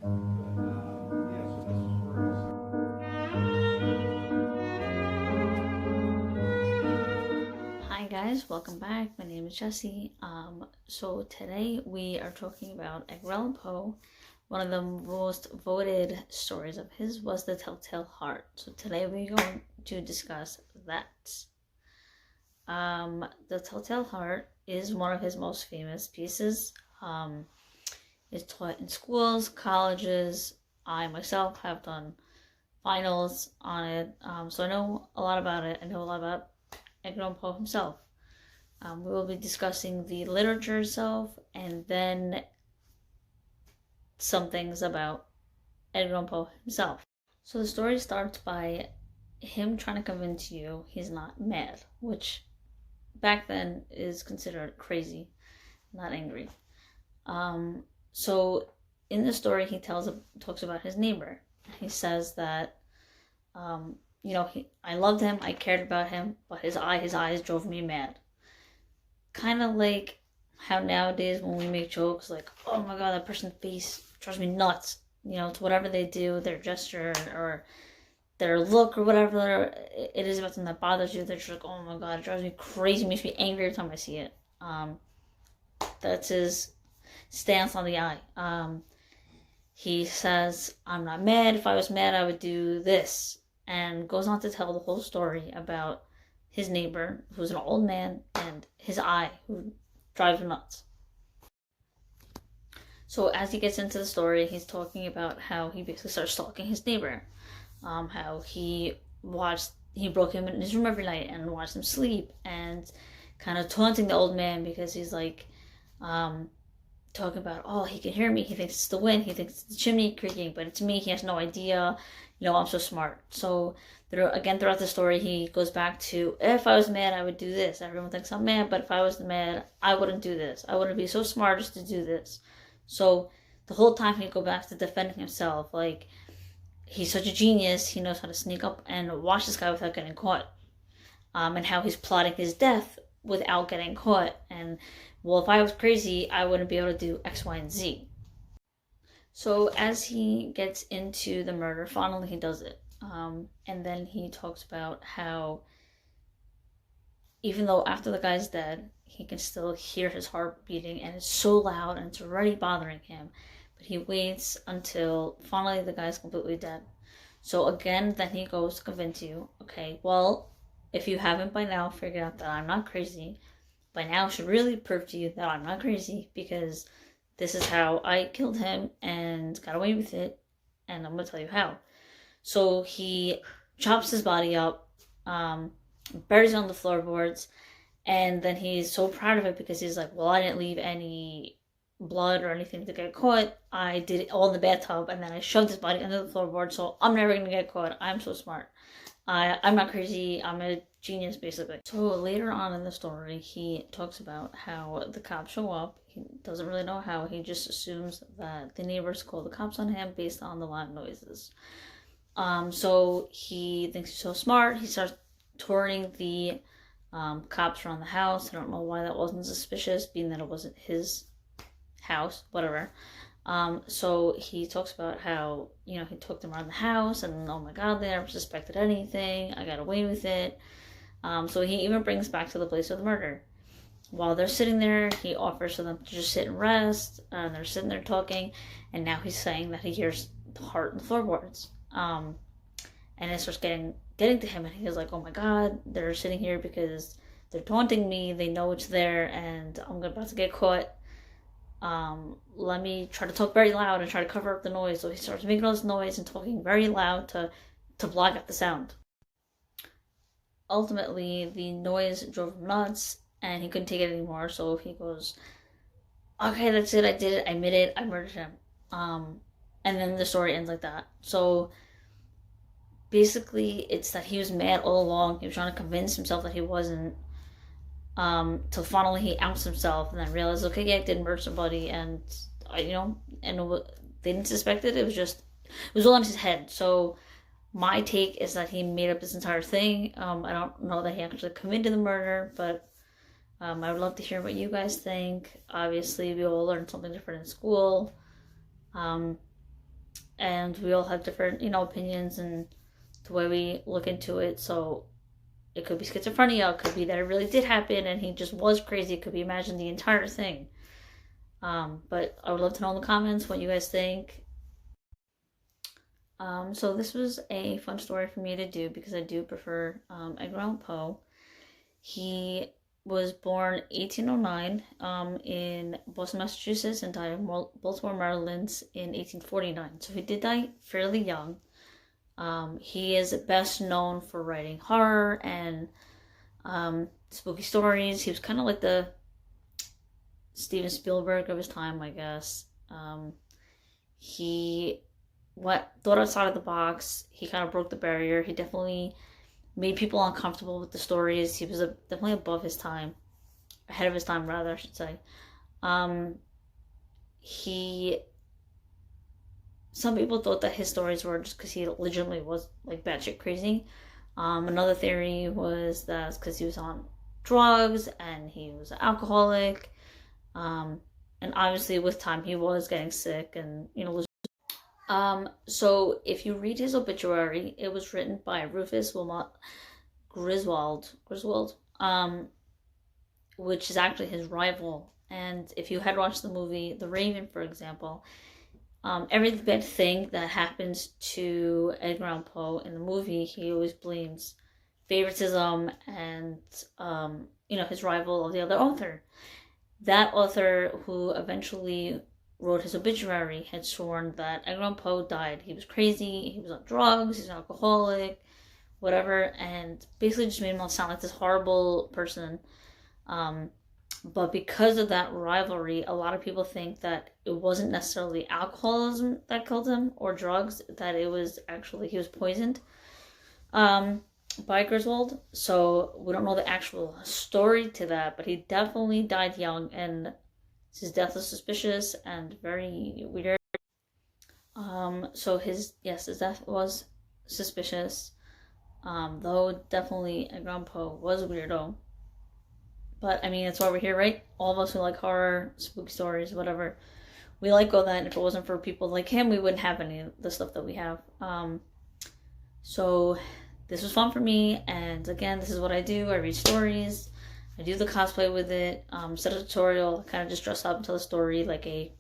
Hi guys, welcome back. My name is Jessie. So today we are talking about Edgar Allan Poe. One of the most voted stories of his was The Telltale Heart. So today we're going to discuss that. The Telltale Heart is one of his most famous pieces. It's taught in schools, colleges. I myself have done finals on it, so I know a lot about it. I know a lot about Edgar Allan Poe himself. We will be discussing the literature itself and then some things about Edgar Allan Poe himself. So the story starts by him trying to convince you he's not mad, which back then is considered crazy, not angry. So in the story, he talks about his neighbor. He says that, I loved him, I cared about him, but his eyes drove me mad. Kind of like how nowadays when we make jokes like, oh my god, that person's face drives me nuts. To whatever they do, their gesture or their look or whatever it is about them that bothers you, they're just like, oh my god, it drives me crazy, makes me angry every time I see it. That's his stance on the eye. He says, I'm not mad. If I was mad, I would do this. And goes on to tell the whole story about his neighbor, who's an old man, and his eye, who drives him nuts. So as he gets into the story, he's talking about how he basically starts stalking his neighbor. How he broke him in his room every night and watched him sleep, and kind of taunting the old man because he's like, talking about, oh, he can hear me, he thinks it's the wind, he thinks it's the chimney creaking, but it's me, he has no idea, I'm so smart. So throughout the story, he goes back to, if I was mad, I would do this. Everyone thinks I'm mad, but if I was mad, I wouldn't do this. I wouldn't be so smart as to do this. So the whole time he'd go back to defending himself, like, he's such a genius, he knows how to sneak up and watch this guy without getting caught. And how he's plotting his death without getting caught. And, well, if I was crazy, I wouldn't be able to do X, Y, and Z. So as he gets into the murder, finally he does it. And then he talks about how even though after the guy's dead, he can still hear his heart beating, and it's so loud and it's already bothering him. But he waits until finally the guy's completely dead. So again, then he goes to convince you, okay, well, if you haven't by now figured out that I'm not crazy, by now I should really prove to you that I'm not crazy, because this is how I killed him and got away with it, and I'm going to tell you how. So he chops his body up, buries it on the floorboards, and then he's so proud of it because he's like, well, I didn't leave any blood or anything to get caught. I did it all in the bathtub, and then I shoved his body under the floorboard, so I'm never going to get caught. I'm so smart. I'm not crazy. I'm a genius, basically. So later on in the story, he talks about how the cops show up. He doesn't really know how. He just assumes that the neighbors call the cops on him based on the loud noises. So he thinks he's so smart. He starts touring the cops around the house. I don't know why that wasn't suspicious, being that it wasn't his house, whatever. So he talks about how, he took them around the house and, oh my god, they never suspected anything. I got away with it. So he even brings back to the place of the murder. While they're sitting there, he offers for them to just sit and rest. And they're sitting there talking. And now he's saying that he hears the heart in the floorboards. And it starts getting to him. And he's like, oh my god, they're sitting here because they're taunting me. They know it's there. And I'm about to get caught. Let me try to talk very loud and try to cover up the noise. So he starts making all this noise and talking very loud to block out the sound. Ultimately, the noise drove him nuts, and he couldn't take it anymore. So he goes, okay, that's it. I did it. I admit it. I murdered him. And then the story ends like that. So basically, it's that he was mad all along. He was trying to convince himself that he wasn't. Till finally he outs himself and then realizes, okay, yeah, I did murder somebody, and they didn't suspect it. It was all in his head. So my take is that he made up this entire thing. I don't know that he actually committed the murder, but I would love to hear what you guys think. Obviously, we all learned something different in school. and we all have different, opinions and the way we look into it. So it could be schizophrenia, it could be that it really did happen and he just was crazy, it could be imagine the entire thing. But I would love to know in the comments what you guys think. So this was a fun story for me to do because I do prefer Edgar Allan Poe. He was born 1809 in Boston, Massachusetts, and died in Baltimore, Maryland in 1849. So he did die fairly young. He is best known for writing horror and spooky stories. He was kind of like the Steven Spielberg of his time, I guess. He thought outside of the box. He kind of broke the barrier. He definitely made people uncomfortable with the stories. He was definitely above his time, ahead of his time rather, I should say. Some people thought that his stories were just because he legitimately was like batshit crazy. Another theory was that it's because he was on drugs and he was an alcoholic. And obviously with time he was getting sick and, so if you read his obituary, it was written by Rufus Wilmot Griswold, which is actually his rival. And if you had watched the movie The Raven, for example, every bad thing that happens to Edgar Allan Poe in the movie, he always blames favoritism and, his rival of the other author. That author, who eventually wrote his obituary, had sworn that Edgar Allan Poe died. He was crazy, he was on drugs, he's an alcoholic, whatever, and basically just made him sound like this horrible person. But because of that rivalry, a lot of people think that it wasn't necessarily alcoholism that killed him or drugs, that it was actually he was poisoned by Griswold. So we don't know the actual story to that, but he definitely died young, and his death was suspicious and very weird. So his death was suspicious. Though definitely Edgar Allan Poe was a weirdo. But I mean, that's why we're here, right? All of us who like horror, spooky stories, whatever. We like all that, and if it wasn't for people like him, we wouldn't have any of the stuff that we have. So this was fun for me, and again, this is what I do. I read stories, I do the cosplay with it, set a tutorial, kind of just dress up and tell a story, like a,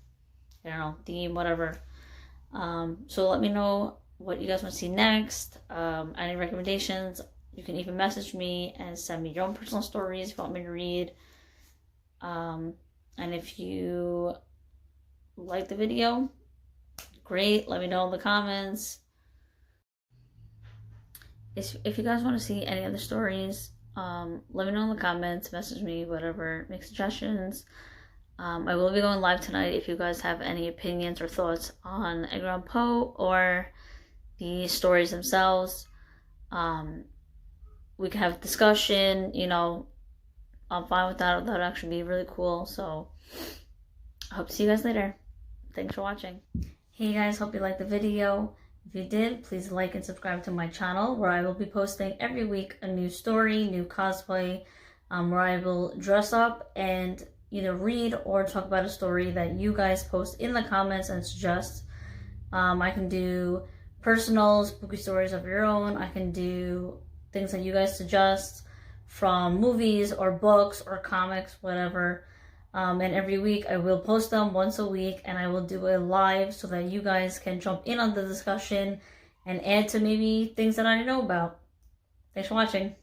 theme, whatever. So let me know what you guys want to see next, any recommendations. You can even message me and send me your own personal stories if you want me to read. And if you like the video, great, let me know in the comments. If you guys want to see any other stories, let me know in the comments, message me, whatever, make suggestions. I will be going live tonight if you guys have any opinions or thoughts on Edgar Allan Poe or the stories themselves. We can have a discussion, I'm fine with that. That would actually be really cool. So I hope to see you guys later. Thanks for watching. Hey guys, hope you liked the video. If you did, please like and subscribe to my channel, where I will be posting every week a new story, new cosplay, where I will dress up and either read or talk about a story that you guys post in the comments and suggest. I can do personal spooky stories of your own. I can do things that you guys suggest from movies or books or comics, whatever. And every week I will post them once a week, and I will do a live so that you guys can jump in on the discussion and add to maybe things that I didn't know about. Thanks for watching.